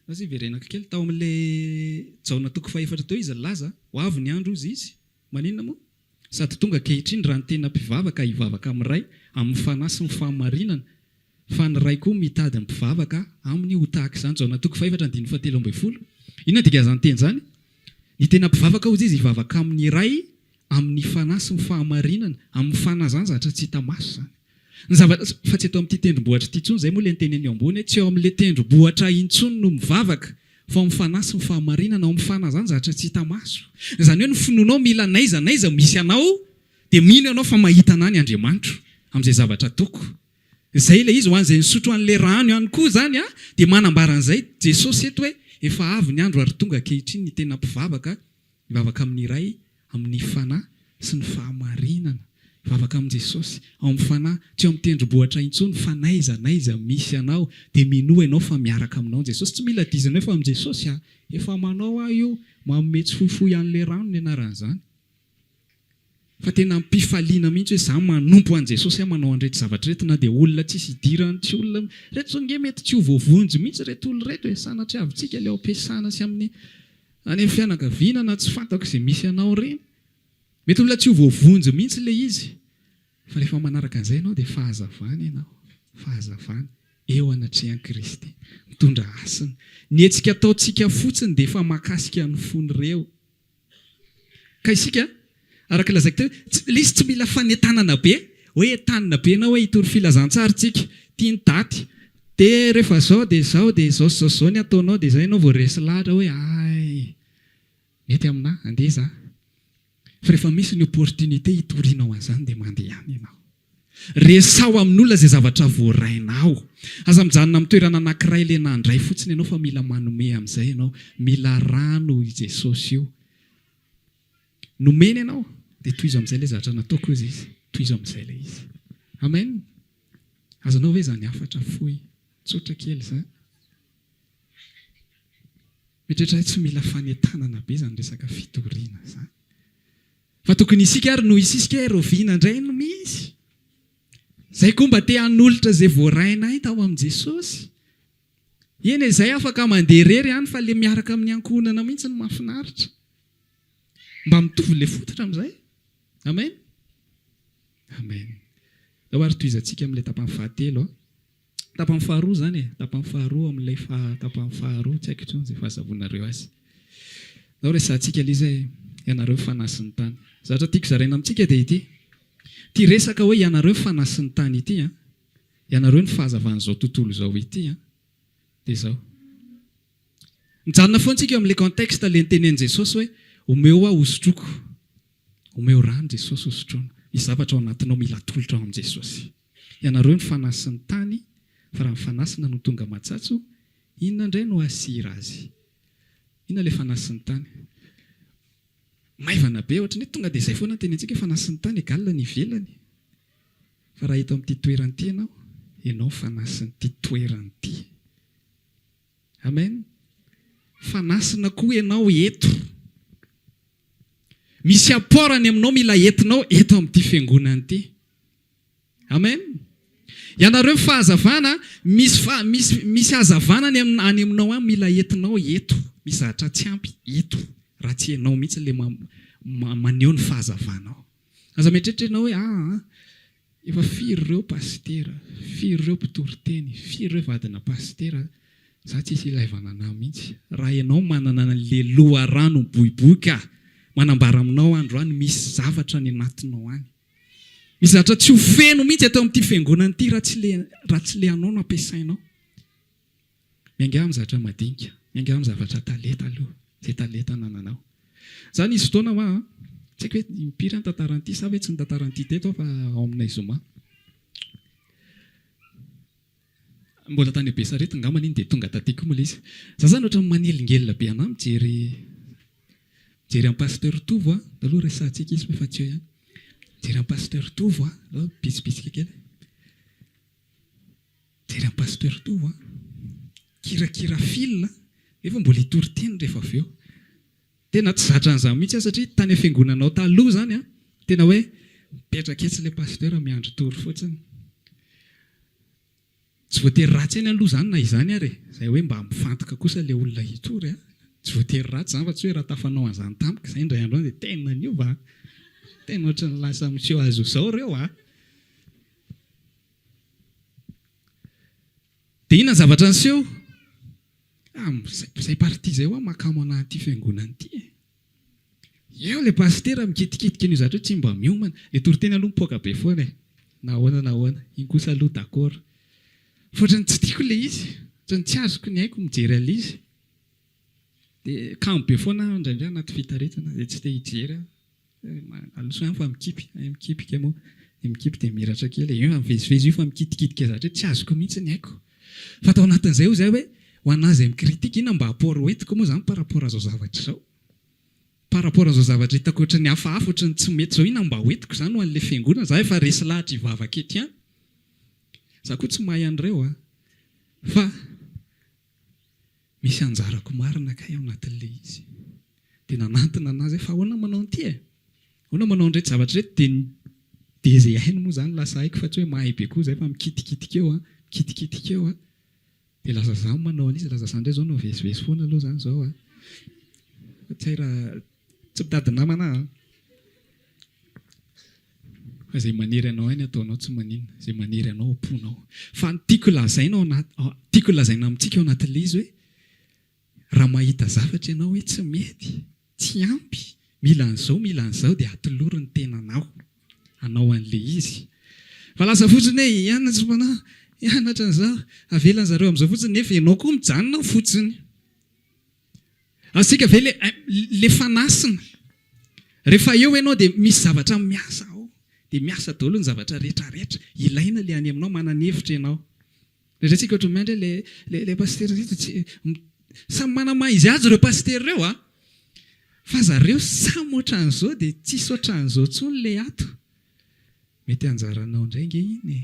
Azay verenako kely tao amin'ilay jaona toko fahefatra teo izy laza ho avy ny andro izy maninona moa sady tonga ankehitriny raha ny tena mpivavaka hivavaka amin'ny ray amin'ny fanahy sy ny fahamarinana fa ny ray koa mitady ny mpivavaka amin'ny ho tahaka izany jaona toko fahefatra andiny fahatelo amby folo. Inona dika zany teny zany? Ny tena mpivavaka hozy izy hivavaka amin'ny ray amin'ny fanahy sy ny fahamarinana amin'ny fanahy zany zavatra tsy hita maso zany. Ny zavatra fa tsy eto amin'ity tendrombohitra ity intsony, izay moa ilay niteneny eo ambony, tsy eo amin'ilay tendrombohitra intsony no mivavaka, fa amin'ny fanahy sy ny fahamarinana ao amin'ny fanahy zany zavatra tsy hita maso. Izany hoe ny finoanao mila naiza misy anao, dia mino ianao fa mahita anany Andriamanitro amin'izay zavatra ataoko. Izay ilay izy ho an'izay nisotro an'ilay rano ihany koa zany dia manambara an'izay Jesosy eto hoe efa avy ny andro ary tonga ankehitriny ny tena mpivavaka, mivavaka amin'ny ray, amin'ny fanahy sy ny fahamarinana. Vavaka amin'ny Jesosy ao amin'ny fanahy, tsy ao amin'ny tendrombohitra intsony fa naiza misy anao dia minoa ianao fa miaraka aminao ny Jesosy. Tsy mila dizana hoe fa amin'ny Jesosy efa manao io manome tsy fohifohy an'ilay rano ny anaran'izany. Fa tena mpifaliana mihitsy hoe za manompo an'i Jesosy manao an'ireto zavatra reto na dia olona tsisy idirany, tsy olona reto nge mety tsy ho voavonjy mihitsy reto olona reto hoe sanatria avintsika ilay am-piasana sy amin'ny any fianakaviana na tsy fantako izay misy anao ireny. Mety olona tsy ho voavonjy mihitsy ilay izy. Fa rehefa manaraka an'izay ianao dia fahazavana ianao. Fahazavana eo anatrehan'i Kristy. Mitondra asina. Ny hetsika ataontsika fotsiny dia efa mahakasika ny fon'ireo. Ka isika araka lazaiko teo, ilay izy tsy mila fanentanana be, hoe entanina be ianao hoe hitory filazantsara tsika, tiany daty. Dia rehefa zao dia zao ny ataonao dia izay ianao vao resy lahatra hoe ay mety aminahy andeha za. Fa rehefa misy ny opportunité hitorianao an'izany dia mandeha ihany ianao. Resao amin'olona izay zavatra voarainao. Aza mijanona amin'ny toerana anankiray ilay nandray fotsiny ianao fa mila manome amin'izay ianao. Mila rano i Jesosy io. Nomeny ianao dia tohizo amin'izay ilay zavatra nataoko izy. Tohizo amin'izay ilay izy. Amen. Azanao ve zany afatra fohy? Tsotra kely izany. Mitratra hoe tsy mila fanentanana be izany resaka fitoriana izany. Fa tokony isika ary no isisika roviana indray no misy. Izay koa mba te hanolotra izay voarainay tao amin'i Jesosy. Eny izay afaka mandeha irery ihany fa ilay miaraka amin'ny ankohonana mihitsy no mahafinaritra. Mba mitovy ilay fototra amin'izay. Amen. Amen. Dao ary tohizantsika amin'ilay tapany fahatelo. Tapany faharoa zany e. Tapany faharoa amin'ilay tapany faharoa tsy haiko intsony izay fahazavonareo azy. Dao resantsika ilay izay ianareo fanahy sy ny tany. Zavatra tiako zaraina amintsika dia ity. Ty resaka hoe ianareo fanahy sy ny tany ity, ianareo ny fahazavan'izao tontolo izao ity, dia izao. Mijanona foantsika amin'ilay contexte ilay nitenen'i Jesosy hoe omeo aho hosotroko. Omeo rano Jesosy hosotroana. Misy zavatra ao anatinao mila atolotra ao amin'i Jesosy. Ianareo ny fanahy sy ny tany, fa raha ny fanasina no tonga matsatso, inona indray no asira azy? Inona ilay fanahy sy ny tany? Maivana be ohatran'ny tonga dia izay foana tenentsika fanahy sy ny tany egalina ny ivelany. Fa raha hita amin'ity toerany ianao, ianao fanahy sy nyity toerany ity. Amen. Fanasina koa ianao eto. Misy aporany aminao mila entinao eto amin'ity fiangonana ity. Amen. Ianareo fahazavana, misy hazavana any aminao any mila entinao eto. Misy zavatra tsy ampy eto. Raha tsy ianao mihitsy ilay maneho ny fahazavanao. Aza mieritreritra ianao hoe efa firy ireo pastera, firy ireo mpitoriteny, firy ireo vadina pastera, za tsisy ilaivana anahy mihitsy. Raha ianao manana ilay loharano boiboika, manambara aminao andro any misy zavatra ny anatinao any. Misy zavatra tsy ho feno mihitsy atao amin'ity fiangonana ity raha tsy ilay anao no ampiasainao. Mianga amin'ny zavatra madinika, mianga amin'ny zavatra talenta aloha. Izay talenta nananao. Zany izy fotoana tsy haiko hoe impiry ny tantaran'ity sa hoe tsy ny tantaran'ity teto fa ao aminay zoma. mbola tany Besarety angambany iny dia tonga taty koa mola izy. Za zany ohatra manelingelina be anahy mijery amin'ny pasteur Tovo taloha resantsika izy fa tsy eo ihany. Mijery amin'ny pasteur Tovo bisibisika kely. Mijery amin'ny pasteur Tovo kirakira fil efa mbola hitory teny rehefa avy eo. Tena tsy zatra an'izany mihitsy satria tany fiangonanao taloha zany tena hoe mipetraka etsy ilay pasteur miandry tory fotsiny. Tsy voatery ratsy eny aloha zany na izany ary izay hoe mba mifantoka kosa ilay olona hitory tsy voatery ratsy zany fa tsy hoe raha tafanao an'izany tampoka izay indray andro dia tena niova tena ohatra ny lasa miseho azo izao ireo dia inona zavatra niseho izay party izay makamo anahy ity fiangonana ity eo ilay pasteur mikitikitika io zatra tsy mba miomana ilay toriteny aloha mipoaka be foana nahoana iny kosa aloha d'accord fotrany tsy tiako ilay izy ohatrany tsy azoko ny haiko mijery alay izy dia kamo be foana indraindray anaty fitaretana dia tsy te hijery aloso ihany fa mikipika moa dia mikipy dia miratra kely io mivezivezy io fa mikitikitika zatra tsy azoko mihitsy ny haiko fa tao anatin'izay ho zay hoe ho anazy izay mikritika ina mba apport hoentiko moa zany par rapport azao zavatra izao par rapport azao zavatra hitako ohatra ny hafahafa ohatra ny tsy mety zao ina mba hoentiko zany ho an'ilay fiangonana za efa resy lahatra hivavaka ety ihany za koa tsy mahay an'ireo fa misy anjarako marina kay ao anatin'ilay izy dia nanantona anazy fa ahoana manao an'ity ahoana manao an'irety zavatra reto dia izay hainy moa zany lasa haiko fa tsy hoe mahay be koa zay fa mikitikitika eo dia lasa zaho manao an'izy lasa zany indray zao no vezivezy foana aloha zany zao tsy hay raha tsy mitady namana fa izay maniry anao any ataonao tsy maninona izay maniry anao amponao fa tiako lazaina amintsika ao anatin'ilay izy hoe raha mahita zavatra ianao hoe tsy mety tsy ampy mila an'izao dia atolory ny tenanao anao an'ilay izy fa lasa fotsiny hoe ianatra an'izao avelan zareo amin'izao fotsiny nefa ianao koa mijanona fotsiny asika ve le fanasina rehefa eo ianao dia misy zavatra miasa dia miasa daholo ny zavatra rehetrarehetra ilaina ilay any aminao mananevitra ianao rehetratsika ohatra mandry le pasteur samy manamaha izy azy ireo pasteur ireo fa zareo samy ohatran'izao dia tsisy ohatran'izao tsony le ato mety anjaranao indray nge iny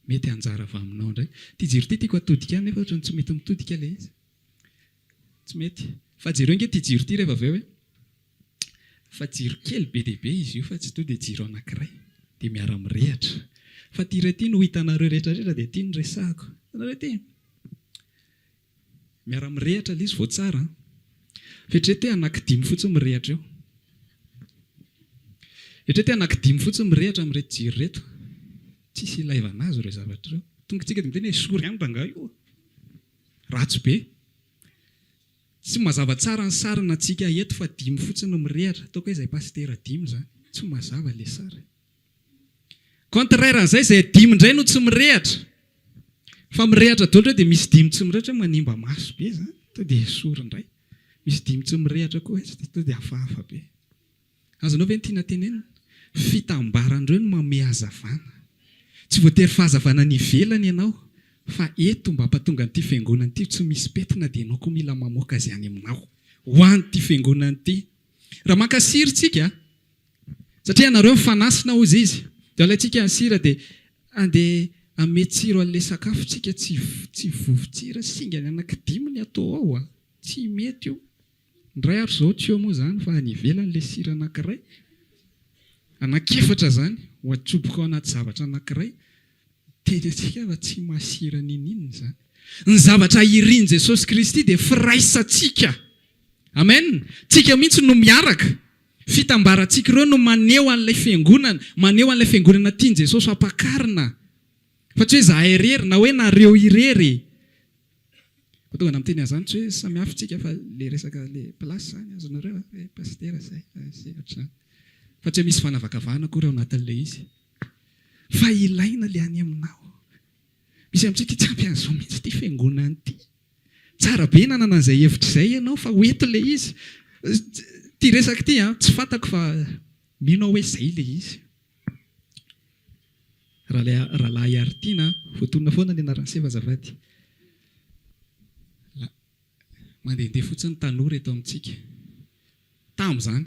mety anjara avy aminao indray ty jiro ty tiako atodika any nefa ohatrany tsy mety mitodika ilay izy tsy mety fa jereo nge ty jiro ty rehefa avy eo hoe fa jiro kely be dia be izy io fa tsy to dia jiro anankiray dia miara mirehatra fa ty iray ty no hitanareo rehetrarehetra dia ty no resahako tanareo ty miara mirehatra ilay izy vao tsara fetrety anankidimy fotsiny mirehatra eo etrety anankidimy fotsiny mirehatra amin'irety jiro reto tsisy ilaivana azy ireo zavatra ireo tonga tsika dia miteny hoe sory ihany ranga io ratsy be tsy mazava tsara ny sarina antsika eto fa dimy fotsiny mirehatra ataoko hoe izay pasteur dimy zany tsy mazava ilay sara contraire an'izay izay dimy indray no tsy mirehatra fa mirehatra daholo reo dia misy dimy tsy mirehatra manimba maso be zany to dia sory indray misy dimy tsy mirehatra koa to dia hafahafa be azonao ve ny tiana tenenina fitambarandreo no manome hazavana tsy voatery fahazavana ny ivelany ianao fa eto mba hampatonga n'ity fiangonana ity tsy misy petina dia ianao koa mila mamoaka azy any aminao ho an'ity fiangonana ity raha mankasiry tsika satria ianareo mifanasina ozy izy dia alaitsika ny sira dia andeha ame tsiro an'ilay sakafo tsika tsy vovotsira singany anankidimy ny atao ao tsy mety io ndray ary zao tsy eo moa zany fa anivelan'ilay sira anankiray anakefatra zany ho atsoboka ao anaty zavatra anankiray teny atsika fa tsy masira ninina zany ny zavatra irian' Jesosy Kristy dia firaisantsika amen tsika mihitsy no miaraka fitambarantsika ireo no maneho an'ilay fiangonana tiany Jesosy ampakarina fa tsy hoe zahay irery na hoe nareo irery fa tonga na miteny an'izany tsy hoe samy hafintsika fa le resaka le plasy zany azonareo pasteur zay fa tsy hoe misy fanavakavahana koa reo anatin'ilay izy fa ilaina le any aminao misy amintsika tsy ampy an'izao mihitsy ty fiangonana ity tsara be nanana an'izay hevitra izay ianao fa hoeto ilay izy ty resaka ty tsy fantako fa minao hoe zay ilay izy rahalahy Artina voatonona foana ny anaran'ny sevazavady. Mandehandeha fotsiny tanora eto amintsika. Tamin'izany.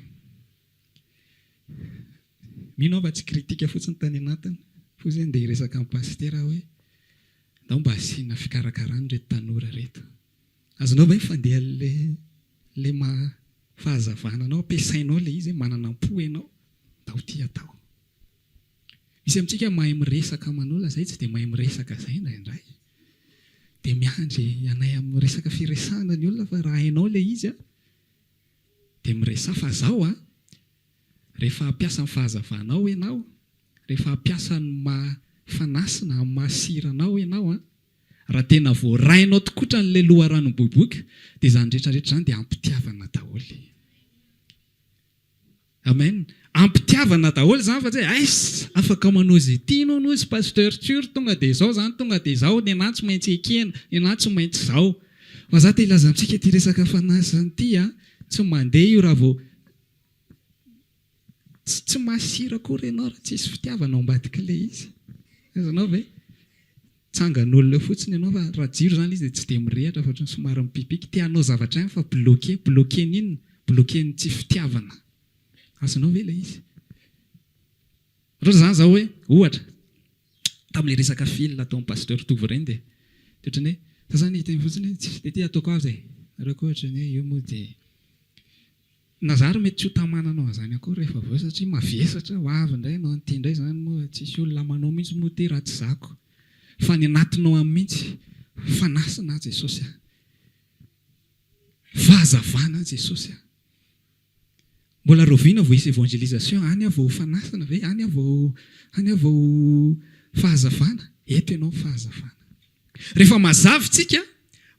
Mino fa tsy kritika fotsiny tany anatiny. Fo izay andeha hiresaka amin'ny pastera hoe ndao mba asiana fikarakarana reto tanora reto. Azonao ve fandeha le fahazavana anao, ampiasainao le izy manana am-po ianao, tao ty atao. Misy amintsika mahay miresaka aman'olona, izay tsy dia mahay miresaka izay indraindray. Dia miandry anay amin'ny resaka firesahana ny olona fa raha hainao le izy dia miresaha fa zao rehefa hampiasa ny fahazavanao ianao, rehefa hampiasa ny mahafanasina, ny mahasiranao ianao raha tena voarainao tokotra n'ilay loharano boiboika dia izany rehetrarehetra izany dia ampitiavana daholo. Amen. Ampitiavana daholo izany fa tsy hoe afaka manao izay tianao no izy pasteur Tur tonga dia izao izany, tonga dia izao, ny anahy tsy maintsy ekena, ny anahy tsy maintsy izao. Fa za te hilaza amintsika ty resaka fanasana ity tsy mandeha io raha vao tsy masira akory ianao raha tsy isy fitiavana ao ambadika ilay izy. Azonao ve? Tsangan'olona fotsiny ianao fa raha jiro izany izy dia tsy dia mirehatra fa ohatran'ny somary mipipika. Tianao zavatra ihany fa bloqué n'inona? Bloqué ny tsy fitiavana. Azonao ve ilay izy? Roa izany izao hoe ohatra tamin'ilay resaka fil atao amin'ny pasteur Tovo ireny dia ohatrany hoe sasany hitany fotsiny tsy dia ty ataoko avy izay. Raha koa ohatrany hoe io moa dia nazary mety tsy ho tamananao izany akory rehefa avy eo satria mavesatra ho avy indray no an'ity indray izany moa tsisy olona manao mihitsy moa ty raha tsy zako. Fa ny anatinao amin'ny mihitsy fanasana Jesosy fahazavana Jesosy mbola roviana vao isy évangélisation any vao fanasana ve any vao fahazavana. Eto ianao fahazavana. Rehefa mazava tsika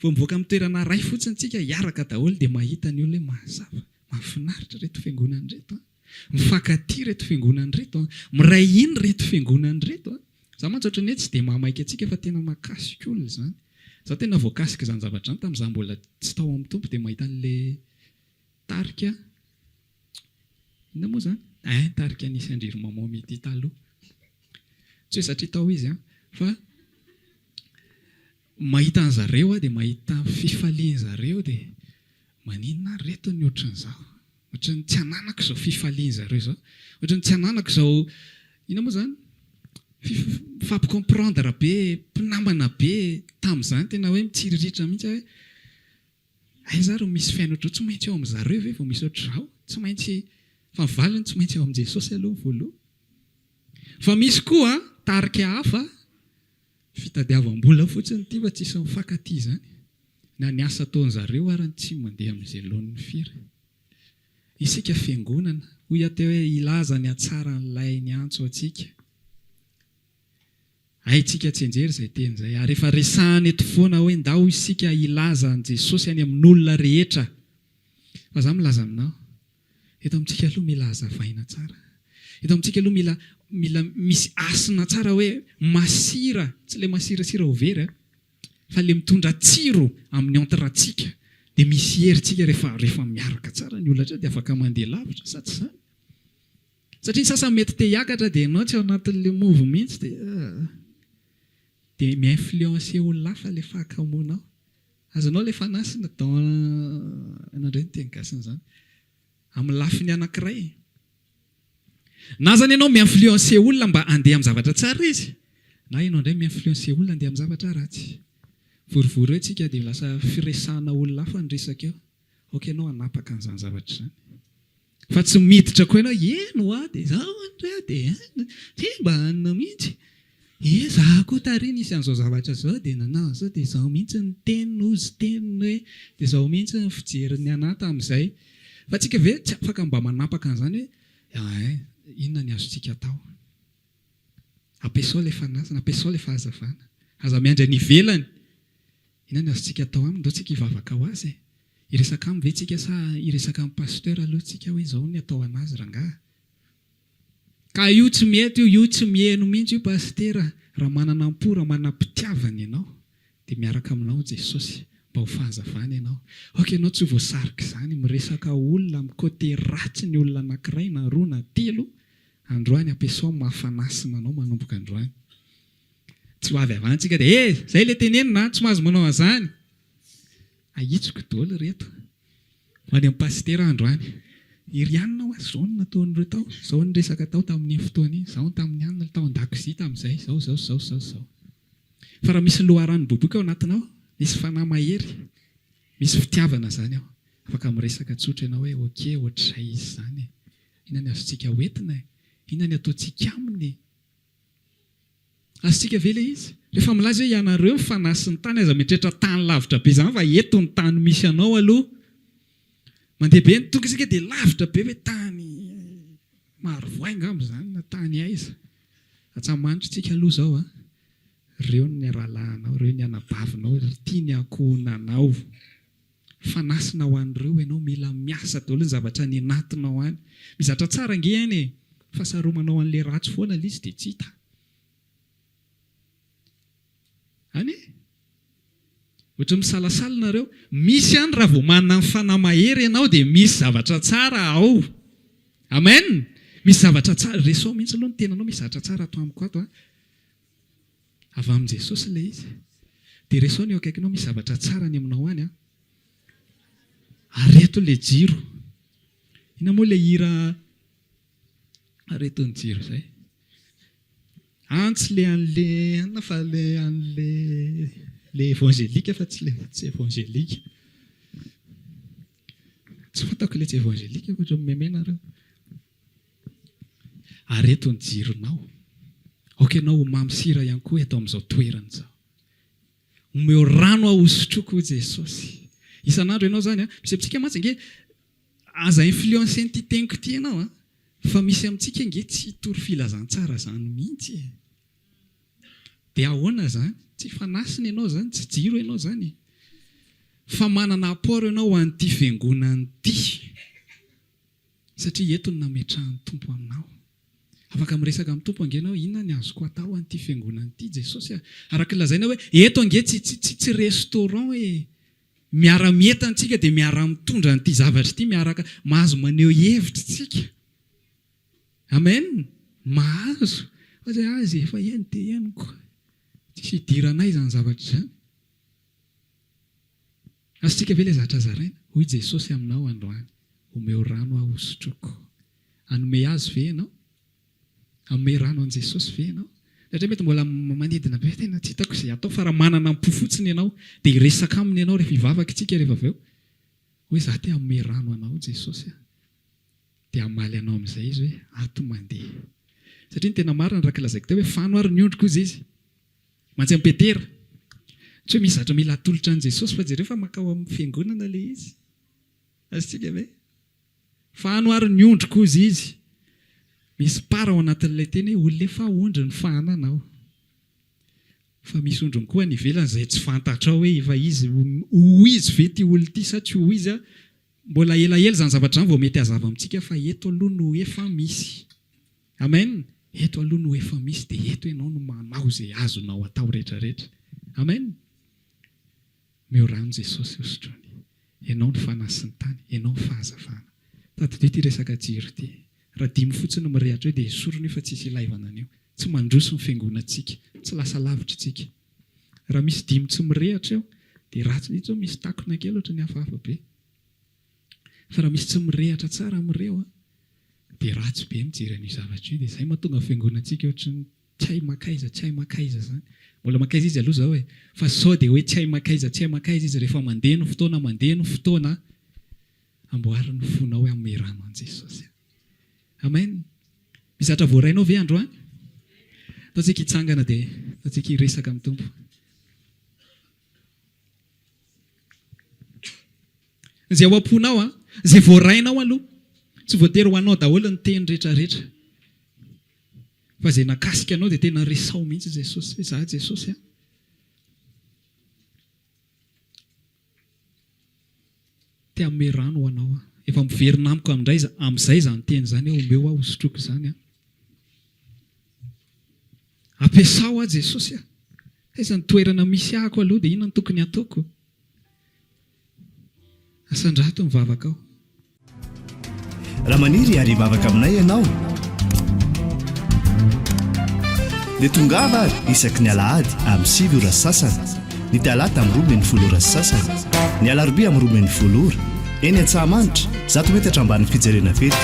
vao mivoaka amin'ny toerana ray fotsiny tsika hiaraka daholo dia mahita ny olona mazava. Mahafinaritra reto fiangonana reto. Mifankatia reto fiangonana reto. Miray iny reto fiangonana reto. Za mantsy ohatrany hoe tsy dia mahamaika antsika fa tena mahakasika olona izany. Za tena voakasika izany zavatra izany tamin'izaho mbola tsy tao amin'ny tompo dia mahita an'ilay tarika. Inona moa izany? Tarika nisy Andriry Maman mity taloha. Tsy hoe satria tao izy fa mahita an'zareo dia mahita fifalian'zareo dia maninona reto ny ohatran'izao. Ohatran'ny tsy ananako izao fifalian'zareo izao. Ohatran'ny tsy ananako izao inona moa izany? Fampikomprendre be, mpinamana be tamin'izany tena hoe mitsiriritra mihitsy hoe aiza ro misy fiaina ohatran'izao tsy maintsy eo amin'zareo ve vao misy ohatr'izao? Tsy maintsy fa valiny tsy maintsy eo amin'i Jesosy aloha voaloha. Fa misy koa tarika hafa fitadiavam-bola fotsiny ity fa tsisy mifankatia izany. Na ny asa ataon'zareo ary tsy mandeha amin'izay laon'ny firy. Isika fiangonana hoy ateo hoe ilaza ny atsara n'ilay ny antso atsika. Haitsika tsy enjery izay teny izay. Ary rehefa resahana eto foana hoe ndao isika ilaza an' Jesosy any amin'olona rehetra. Fa za milaza aminao. Eto amintsika aloha mila hazavaina tsara. Eto amintsika aloha mila misy asina tsara hoe masira, tsy ilay masirasira ho very fa ilay mitondra tsiro amin'ny antrantsika. Dia misy herintsika rehefa miaraka tsara ny olona dia afaka mandeha lavitra sa tsy izany. Satria ny sasany mety te hiakatra dia ianao tsy ao anatin'ilay move mihitsy dia mi-influencer olona hafa ilay fahakamoanao. Azonao ilay fanasina anandray ny teny gasiny izany. Amin'ny lafiny anankiray. Na zany ianao mi-influencer olona mba handeha amin'ny zavatra tsara izy, na ianao indray mi-influencer olona handeha amin'ny zavatra ratsy. Vorivory eo tsika dia lasa firesahana olona hafa ny resaka eo. Ok, ianao hanapaka an'izany zavatra izany. Fa tsy miditra koa ianao, eno dia izao andray dia mba hanina mihitsy. Za koa tary nisy an'izao zavatra izao dia nanao izao dia izao mihitsy ny teniny ozy teniny hoe dia izao mihitsy ny fijeriny anahy tamin'izay. Fa tsika ve tsy afaka mba manapaka an'izany hoe inona ny azontsika atao? Ampiasao ilay fanasana, ampiasao ilay fahazavana. Aza miandry any ivelany. Inona ny azontsika atao aminy? Ndao tsika hivavaka ho azy. Iresaka aminy ve tsika sa iresaka amin'ny pasteur aloha tsika hoe izao ny atao anazy rangahy? Ka io tsy mety io tsy mihaino mihitsy io pasteur. Raha manana am-po, raha manam-pitiavana ianao dia miaraka aminao Jesosy mba ho fahazavana ianao. Ok, ianao tsy voasarika izany miresaka olona amin'ny côté ratsy ny olona anankiray na roa na telo. Androany ampiasao mahafanasina anao manomboka androany. tsy ho avy avantsika dia zay ilay tenenina tsy mahazo manao an'izany. Ahitsoko daholo reto. Ho any amin'ny pastera androany. Iry anina ho azy izao no nataon'ireo tao. Izao ny resaka tao tamin'ny fotoana iny. Izao tamin'ny anina tao an-dakozia tamin'izay. Izao. Fa raha misy loharan'ny boboka ao anatinao, misy fanahy mahery, misy fitiavana izany ao. Afaka miresaka tsotra ianao hoe okey, ohatr'izay izy izany. Inona ny azontsika hoentina? Inona ny ataontsika aminy? Azontsika ve ilay izy? Rehefa milaza hoe ianareo fanahy sy ny tany aza mitrehitra tany lavitra be izany fa eto ny tany misy anao aloha. Mandeha be ny toky isika dia lavitra be hoe tany maro voainga amin'izany na tany aiza. Atsamanitra tsika aloha izao. Ireo ny rahalahinao, ireo ny anabavinao, tia ny ankohonanao. Fanasina ho an'ireo ianao mila miasa daholo ny zavatra ny anatinao any. Mizatra tsara ange any e, fahasaromanao an'ilay ratsy foana ilay izy dia tsy hita. Any e? Ohatra misalasalinareo, misy any raha vao manana ny fanahy mahery ianao dia misy zavatra tsara ao. Amen. Misy zavatra tsara. Resao mihitsy aloha ny tenanao misy zavatra tsara ato amiko ato. Avy amin' Jesosy ilay izy. Dia resao ny eo akaikinao misy zavatra tsara ny aminao any. Areto ilay jiro. Ina moa ilay hira areto ny jiro izay. Antsy ilay an'ilay anona fa ilay an'ilay évangélika fa tsy évangélika. Tsy fantako ilay tsy évangélika fa ohatran'ny memenareo. Areto ny jironao. Ianao mamy sira ihany koa eto amin'izao toerana izao. Omeo rano ahosotroko Jesosy. Isan'andro ianao izany, misy amintsika mantsy ange aza influence an'ity teniko ity ianao, fa misy amintsika ange tsy tory filazantsara izany mihitsy. Dia ahoana izany? Tsy fanasina ianao izany, tsy jiro ianao izany. Fa manana apport ianao ho an'ity fiangonana ity. Satria eto no nametrahan'ny Tompo aminao. Afaka miresaka amin'ny Tompo ange ianao, inona ny azoko atao an'ity fiangonana ity Jesosy? Araka lazaina hoe eto ange tsy restaurant e. Miara-mientana antsika dia miara-mitondra an'ity zavatra ity, miaraka mahazo maneho hevitra tsika. Amen. Mahazo. Azy efa eny dia eniko. Tsisy hidiranay izany zavatra izany. Azontsika ve ilay zavatra zaraina? Hoy Jesosy aminao androany, omeo rano ahosotroko. Anome azy ve ianao? Anome rano an' Jesosy ve ianao? Satria mety mbola manidina be tena tsy hitako izay atao fa raha manana ny po fotsiny ianao dia hiresaka aminy ianao rehefa hivavaka isika rehefa avy eo. Hoe za te hanome rano anao Jesosy. Dia hamaly anao amin'izay izy hoe ato mandeha. Satria ny tena marina raha lazaiko teo hoe fano ary ny ondriko izy izy. Mantsy amin'ny Petera. Tsy hoe misy zavatra mila atolotra an' Jesosy fa jereo fa makao amin'ny fiangonana ilay izy. Azontsika ve? Fano ary ny ondriko izy. Misy para ao anatin'ilay teny hoe olona efa ondry ny fahananao. Fa misy ondrony koa ny ivelany izay tsy fantatrao hoe efa izy ho izy ve ty olona ity sa tsy ho izy. Mbola elaela izany zavatra izany vao mety hazava amintsika fa eto aloha no efa misy. Amen. Eto aloha no efa misy dia eto ianao no manao izay azonao atao rehetrarehetra. Amen. Meo rano Jesosy hosotrony. Ianao ny fanahy sy ny tany, ianao ny fahazavana. Tadidio ity resaka jiro ity. Raha dimy fotsiny mirehatra hoe dia esorony fa tsisy ilaivana an'io. Tsy mandroso ny fiangonantsika, tsy lasa lavitra isika. Raha misy dimy tsy mirehatra eo dia ratsy mihitsy ao misy takona kely ohatra ny hafahafa be. Fa raha misy tsy mirehatra tsara amin'ireo dia ratsy be mijery an'io zavatra io. Dia izay mahatonga fiangonantsika ohatra ny tsy hay makaiza zany. Mbola makaiza izy aloha izao hoe fa sao dia hoe tsy hay makaiza izy rehefa mandeha ny fotoana amboariny fonao hoe amin'ny rano an' Jesosy. Amen. Mizatra voarainao ve androany? Ataontsika hitsangana dia ataontsika hiresaka amin'ny Tompo. Izay ao am-ponao izay voarainao aloha, tsy voatery ho anao daholo ny teny rehetrarehetra. Fa izay nakasika anao dia tena resao mihitsy Jesosy. Za Jesosy te hanome rano ho anao. Efa miverina amiko amin'izay izany teny izany hoe omeo aho hosotroko izany. Ampiasao aho Jesosy. Aiza ny toerana misy ahako aloha dia inona ny tokony ataoko? Asandrato mivavaka aho. Raha maniry ary hivavaka aminay ianao dia tongava ary isaky ny alahady amin'ny 7 ora sasany, ny talata amin'ny 12 ora sasany, ny alarobia amin'ny 12 ora. Eny Antsahamanitra 100 metatra ambanin'ny fijerena fety,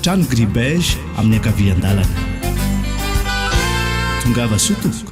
trano Gribege amin'ny ankavian-dalana. Tongava Soto